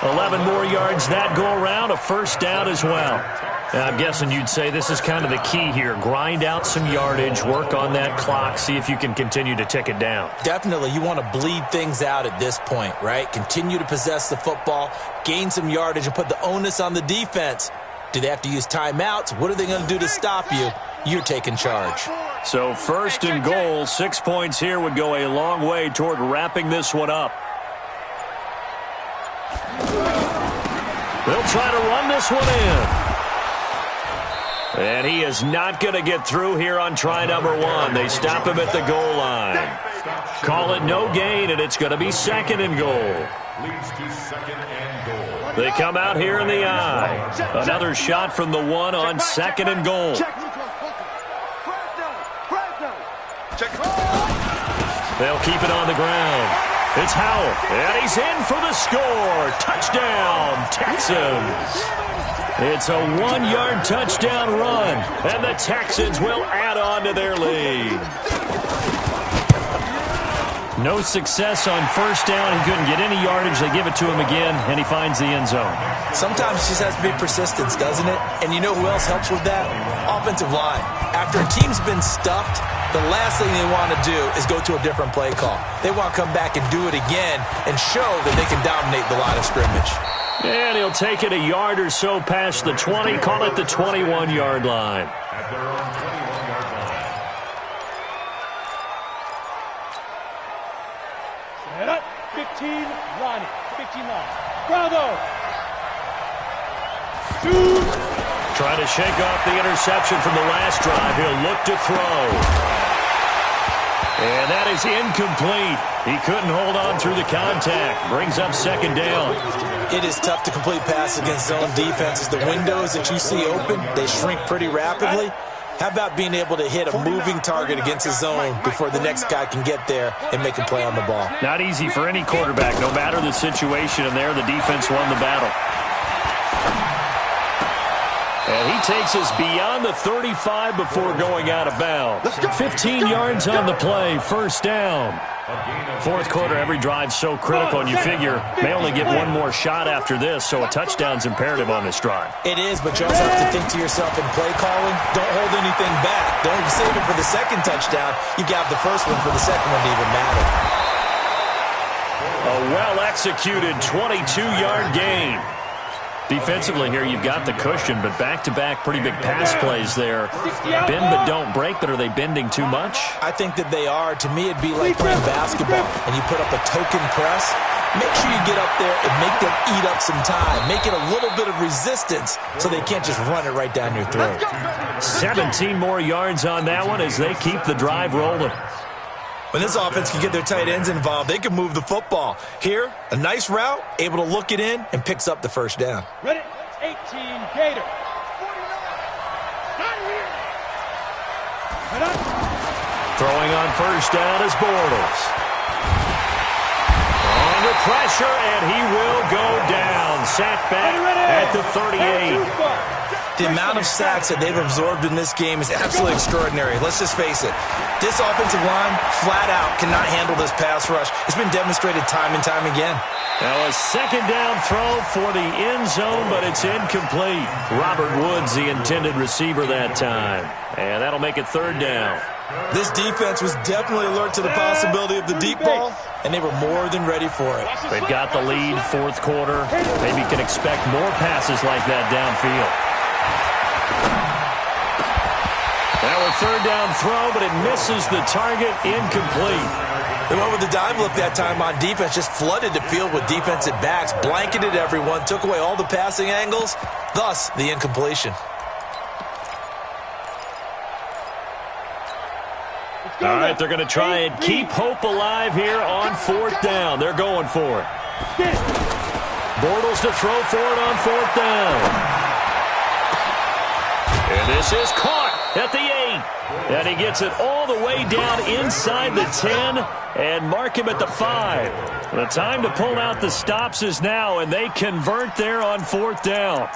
1. 11 more yards that go around, a first down as well. I'm guessing you'd say this is kind of the key here. Grind out some yardage, work on that clock, see if you can continue to tick it down. Definitely. You want to bleed things out at this point, right? Continue to possess the football, gain some yardage, and put the onus on the defense. Do they have to use timeouts? What are they going to do to stop you? You're taking charge. So 1st and goal, 6 points here would go a long way toward wrapping this one up. They'll try to run this one in. And he is not going to get through here on try number 1. They stop him at the goal line. Call it no gain, and it's going to be 2nd and goal. They come out here in the eye. Another shot from the 1 on 2nd and goal. They'll keep it on the ground. It's Howell, and he's in for the score. Touchdown, Texans. It's a 1-yard touchdown run, and the Texans will add on to their lead. No success on first down. He couldn't get any yardage. They give it to him again, and he finds the end zone. Sometimes it just has to be persistence, doesn't it? And you know who else helps with that? Offensive line. After a team's been stuffed, the last thing they want to do is go to a different play call. They want to come back and do it again and show that they can dominate the line of scrimmage. And he'll take it a yard or so past the 20, call it the 21-yard line. At their own 21-yard line. Set up. 15, line. 15 line. Bravo. Shoot. Trying to shake off the interception from the last drive. He'll look to throw. And that is incomplete. He couldn't hold on through the contact. Brings up 2nd down. It is tough to complete passes against zone defenses. The windows that you see open, they shrink pretty rapidly. How about being able to hit a moving target against a zone before the next guy can get there and make a play on the ball? Not easy for any quarterback, no matter the situation, and there the defense won the battle. And he takes us beyond the 35 before going out of bounds. 15 yards on the play, first down. Fourth quarter, every drive's so critical, and you figure may only get one more shot after this, so a touchdown's imperative on this drive. It is, but you also have to think to yourself in play calling, don't hold anything back. Don't save it for the second touchdown. You got the first one for the second one to even matter. A well-executed 22-yard gain. Defensively here, you've got the cushion, but back-to-back pretty big pass plays there. Bend but don't break, but are they bending too much? I think that they are. To me, it'd be like playing basketball, and you put up a token press. Make sure you get up there and make them eat up some time. Make it a little bit of resistance so they can't just run it right down your throat. 17 more yards on that one as they keep the drive rolling. When this offense can get their tight ends involved, they can move the football. Here, a nice route, able to look it in, and picks up the first down. Ready? 18, Gator. Throwing on first down is Bortles. Under pressure, and he will go down. Sacked back at the 38. The amount of sacks that they've absorbed in this game is absolutely extraordinary. Let's just face it. This offensive line, flat out, cannot handle this pass rush. It's been demonstrated time and time again. Now a second down throw for the end zone, but it's incomplete. Robert Woods, the intended receiver that time. And that'll make it third down. This defense was definitely alert to the possibility of the deep ball, and they were more than ready for it. They've got the lead, fourth quarter. Maybe can expect more passes like that downfield. Now a third down throw, but it misses the target, incomplete. They went with the dime look that time on defense, just flooded the field with defensive backs, blanketed everyone, took away all the passing angles, thus the incompletion. All right, they're going to try and keep hope alive here on fourth down. They're going for it. Bortles to throw for it on fourth down. And this is caught at the 8. And he gets it all the way down inside the 10 and mark him at the 5. The time to pull out the stops is now, and they convert there on fourth down.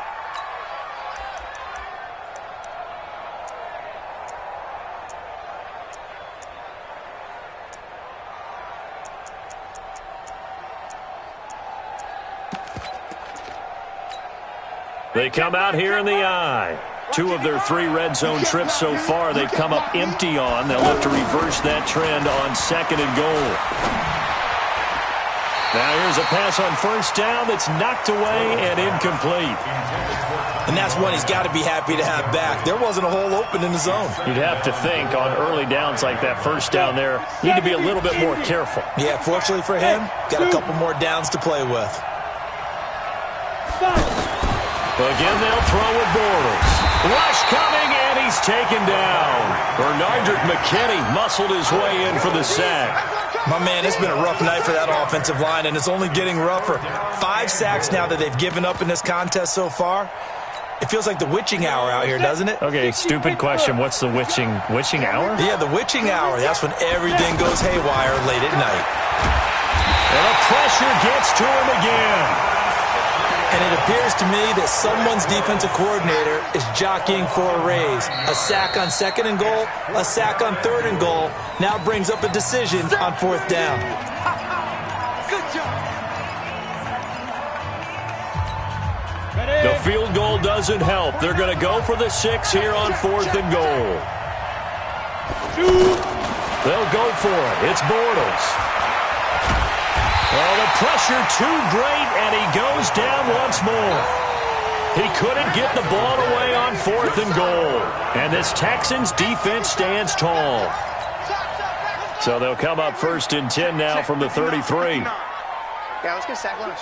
They come out here in the eye. 2 of their 3 red zone trips so far they've come up empty on. They'll look to reverse that trend on second and goal. Now here's a pass on first down that's knocked away and incomplete. And that's one he's got to be happy to have back. There wasn't a hole open in the zone. You'd have to think on early downs like that first down there, need to be a little bit more careful. Yeah, fortunately for him, got a couple more downs to play with. Again, they'll throw with Bortles. Rush coming, and he's taken down. Bernardrick McKinney muscled his way in for the sack. My man, it's been a rough night for that offensive line, and it's only getting rougher. 5 sacks now that they've given up in this contest so far. It feels like the witching hour out here, doesn't it? Okay, stupid question. What's the witching hour? Yeah, the witching hour. That's when everything goes haywire late at night. And the pressure gets to him again. And it appears to me that someone's defensive coordinator is jockeying for a raise. A sack on second and goal, a sack on third and goal, now brings up a decision on fourth down. Good job. The field goal doesn't help. They're going to go for the 6 here on fourth and goal. They'll go for it. It's Bortles. Well, the pressure too great, and he goes down once more. He couldn't get the ball away on fourth and goal. And this Texans defense stands tall. So they'll come up first and 10 now from the 33. Yeah, let's get sack lunch.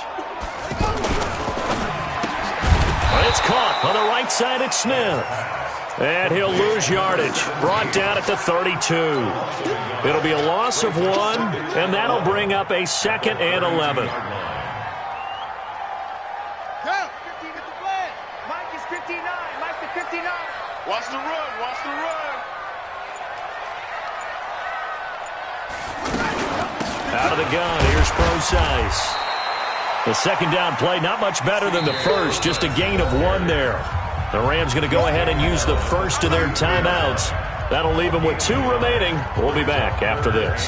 It's caught on the right side at Smith. And he'll lose yardage. Brought down at the 32. It'll be a loss of 1, and that'll bring up a 2nd and 11. Go. 15 at the flag. Mike is 59. Mike to 59. Watch the run. Watch the run. Out of the gun, here's Procise. The second down play, not much better than the first, just a gain of 1 there. The Rams going to go ahead and use the first of their timeouts. That'll leave them with 2 remaining. We'll be back after this.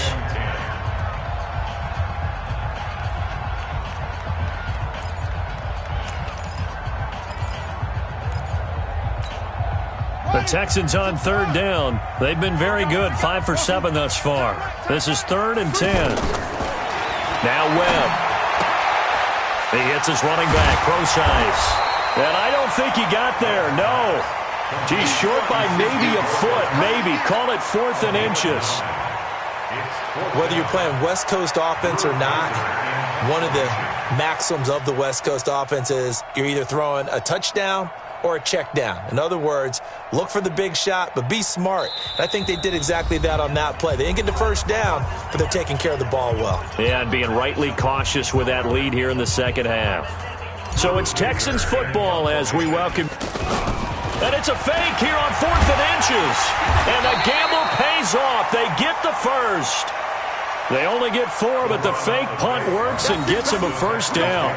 The Texans on third down. They've been very good, 5 for 7 thus far. This is 3rd and 10. Now Webb. He hits his running back, Procise. And I don't think he got there, no. He's short by maybe a foot, maybe. Call it 4th and inches. Whether you're playing West Coast offense or not, one of the maxims of the West Coast offense is you're either throwing a touchdown or a check down. In other words, look for the big shot, but be smart. And I think they did exactly that on that play. They didn't get the first down, but they're taking care of the ball well. Yeah, and being rightly cautious with that lead here in the second half. So it's Texans football as we welcome. And it's a fake here on 4th and inches. And the gamble pays off. They get the first. They only get 4, but the fake punt works and gets them a first down.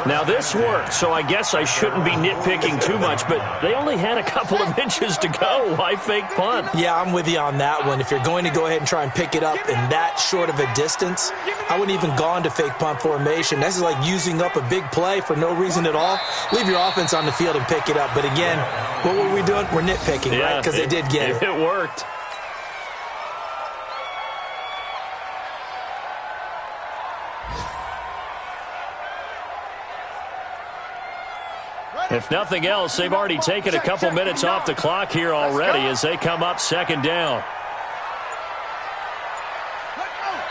Now, this worked, so I guess I shouldn't be nitpicking too much, but they only had a couple of inches to go. Why fake punt? Yeah, I'm with you on that one. If you're going to go ahead and try and pick it up in that short of a distance, I wouldn't even gone to fake punt formation. This is like using up a big play for no reason at all. Leave your offense on the field and pick it up. But again, what were we doing? We're nitpicking, right? Because they did get it. It worked. If nothing else, they've already taken a couple minutes off the clock here already as they come up 2nd down.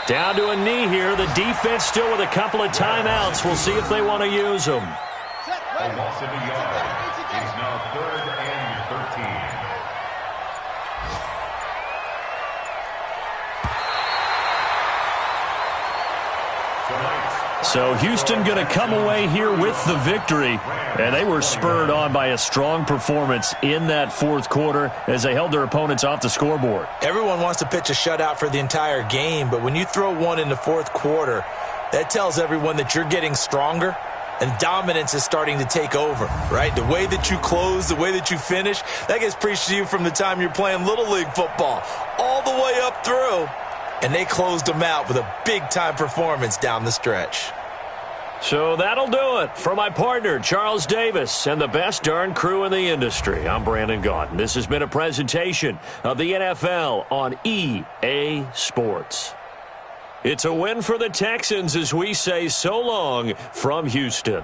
Down to a knee here. The defense still with a couple of timeouts. We'll see if they want to use them. A loss of a yard. It's now 3rd and 13. So Houston going to come away here with the victory. And they were spurred on by a strong performance in that 4th quarter as they held their opponents off the scoreboard. Everyone wants to pitch a shutout for the entire game, but when you throw one in the 4th quarter, that tells everyone that you're getting stronger and dominance is starting to take over, right? The way that you close, the way that you finish, that gets preached to you from the time you're playing Little League football all the way up through. And they closed them out with a big-time performance down the stretch. So that'll do it for my partner, Charles Davis, and the best darn crew in the industry. I'm Brandon Gaudin. This has been a presentation of the NFL on EA Sports. It's a win for the Texans as we say so long from Houston.